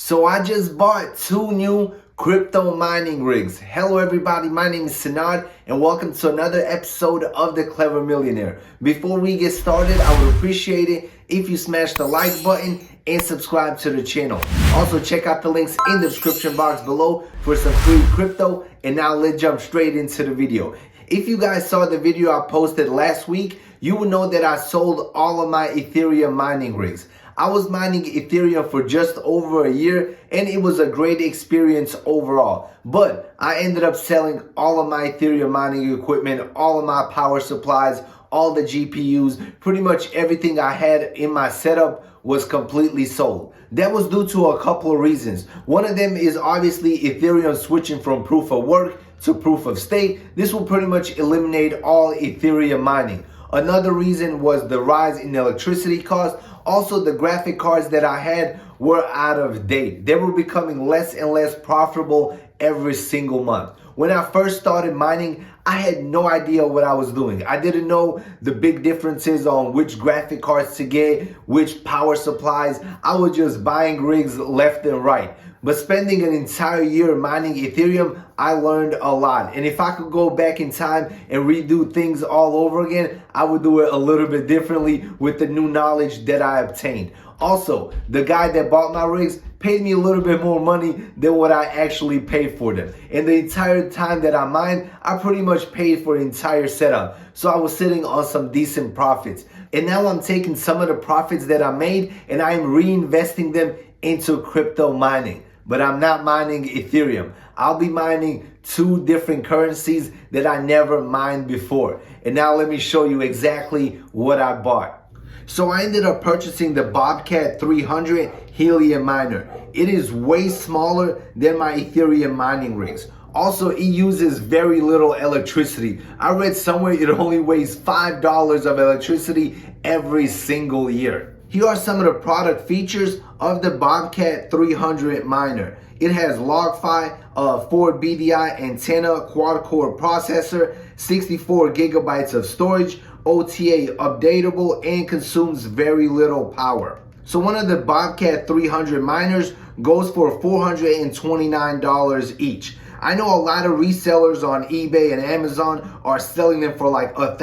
So I just bought 2 new crypto mining rigs. Hello everybody, my name is Sinad and welcome to another episode of The Clever Millionaire. Before we get started, I would appreciate it if you smash the like button and subscribe to the channel. Also check out the links in the description box below for some free crypto. And now let's jump straight into the video. If you guys saw the video I posted last week, you will know that I sold all of my Ethereum mining rigs. I was mining Ethereum for just over a year and it was a great experience overall. But I ended up selling all of my Ethereum mining equipment, all of my power supplies, all the GPUs, pretty much everything I had in my setup was completely sold. That was due to a couple of reasons. One of them is obviously Ethereum switching from proof of work to proof of stake. This will pretty much eliminate all Ethereum mining. Another reason was the rise in electricity costs. Also, the graphic cards that I had were out of date. They were becoming less and less profitable every single month. When I first started mining, I had no idea what I was doing. I didn't know the big differences on which graphic cards to get, which power supplies. I was just buying rigs left and right. But spending an entire year mining Ethereum, I learned a lot. And if I could go back in time and redo things all over again, I would do it a little bit differently with the new knowledge that I obtained. Also, the guy that bought my rigs paid me a little bit more money than what I actually paid for them. And the entire time that I mined, I pretty much paid for the entire setup. So I was sitting on some decent profits. And now I'm taking some of the profits that I made and I'm reinvesting them into crypto mining. But I'm not mining Ethereum. I'll be mining 2 different currencies that I never mined before. And now let me show you exactly what I bought. So I ended up purchasing the Bobcat 300 Helium Miner. It is way smaller than my Ethereum mining rigs. Also, it uses very little electricity. I read somewhere it only weighs $5 of electricity every single year. Here are some of the product features of the Bobcat 300 miner. It has LongFi, 4 BDI antenna, quad-core processor, 64 gigabytes of storage, OTA updatable, and consumes very little power. So one of the Bobcat 300 miners goes for $429 each. I know a lot of resellers on eBay and Amazon are selling them for like $1,000,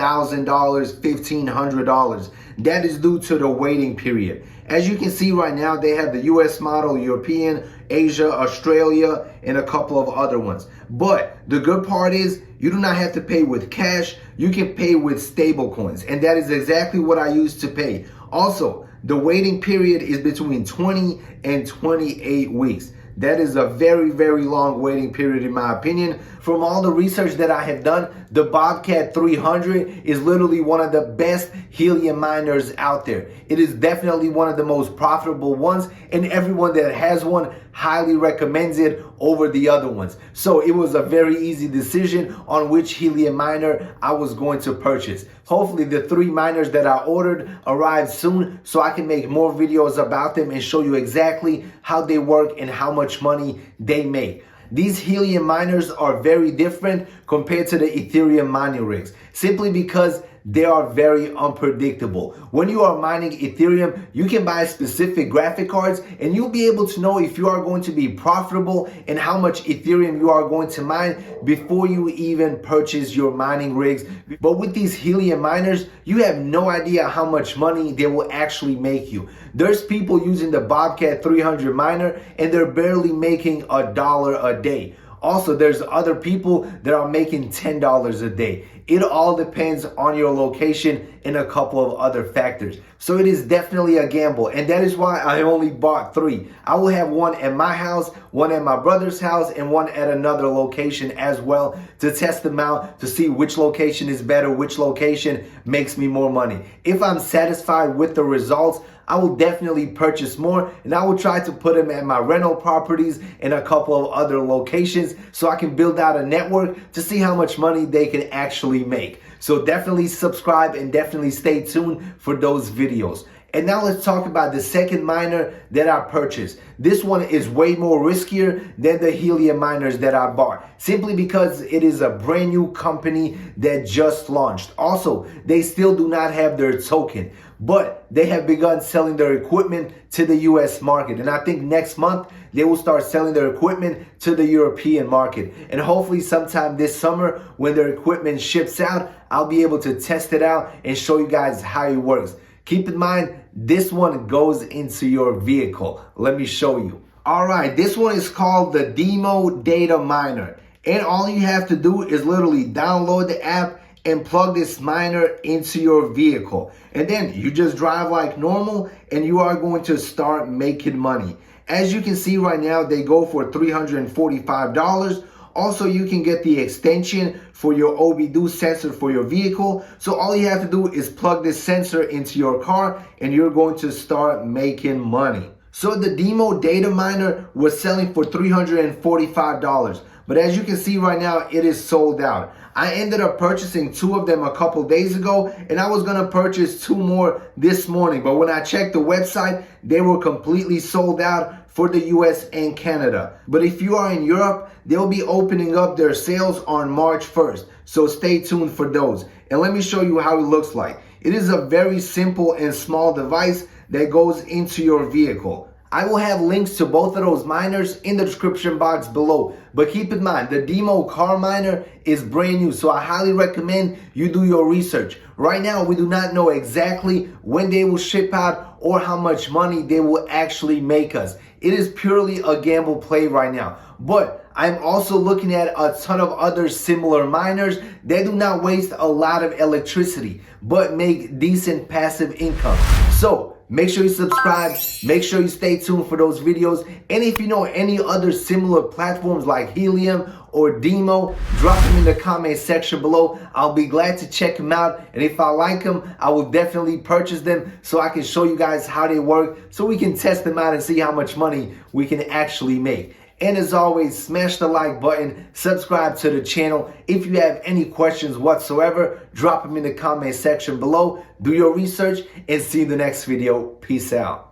$1,500. That is due to the waiting period. As you can see right now, they have the US model, European, Asia, Australia, and a couple of other ones. But the good part is you do not have to pay with cash. You can pay with stable coins. And that is exactly what I used to pay. Also, the waiting period is between 20 and 28 weeks. That is a very, very long waiting period in my opinion. From all the research that I have done, the Bobcat 300 is literally one of the best helium miners out there. It is definitely one of the most profitable ones, and everyone that has one highly recommends it over the other ones. So it was a very easy decision on which helium miner I was going to purchase. Hopefully the 3 miners that I ordered arrive soon so I can make more videos about them and show you exactly how they work and how much money they make. These helium miners are very different compared to the Ethereum mining rigs, simply because they are very unpredictable. When you are mining Ethereum, you can buy specific graphic cards and you'll be able to know if you are going to be profitable and how much Ethereum you are going to mine before you even purchase your mining rigs. But with these helium miners, you have no idea how much money they will actually make you. There's people using the Bobcat 300 miner and they're barely making $1 a day. Also, there's other people that are making $10 a day. It all depends on your location and a couple of other factors. So it is definitely a gamble, and that is why I only bought 3. I will have one at my house, one at my brother's house, and one at another location as well to test them out to see which location is better, which location makes me more money. If I'm satisfied with the results, I will definitely purchase more, and I will try to put them at my rental properties and a couple of other locations so I can build out a network to see how much money they can actually make. So definitely subscribe and definitely stay tuned for those videos. And now let's talk about the second miner that I purchased. This one is way more riskier than the Helium miners that I bought, simply because it is a brand new company that just launched. Also, they still do not have their token, but they have begun selling their equipment to the US market. And I think next month they will start selling their equipment to the European market. And hopefully sometime this summer, when their equipment ships out, I'll be able to test it out and show you guys how it works. Keep in mind, this one goes into your vehicle. Let me show you. All right, this one is called the DIMO data miner. And all you have to do is literally download the app and plug this miner into your vehicle. And then you just drive like normal and you are going to start making money. As you can see right now, they go for $345. Also, you can get the extension for your OBD sensor for your vehicle. So all you have to do is plug this sensor into your car and you're going to start making money. So the DIMO data miner was selling for $345. But as you can see right now, it is sold out. I ended up purchasing 2 of them a couple days ago, and I was gonna purchase 2 more this morning. But when I checked the website, they were completely sold out for the US and Canada. But if you are in Europe, they'll be opening up their sales on March 1st. So stay tuned for those. And let me show you how it looks like. It is a very simple and small device that goes into your vehicle. I will have links to both of those miners in the description box below. But keep in mind, the DIMO car miner is brand new, so I highly recommend you do your research. Right now, we do not know exactly when they will ship out or how much money they will actually make us. It is purely a gamble play right now. But I'm also looking at a ton of other similar miners that do not waste a lot of electricity, but make decent passive income. So make sure you subscribe, make sure you stay tuned for those videos. And if you know any other similar platforms like Helium or DIMO, drop them in the comment section below. I'll be glad to check them out. And if I like them, I will definitely purchase them so I can show you guys how they work, so we can test them out and see how much money we can actually make. And as always, smash the like button, subscribe to the channel. If you have any questions whatsoever, drop them in the comment section below. Do your research and see you in the next video. Peace out.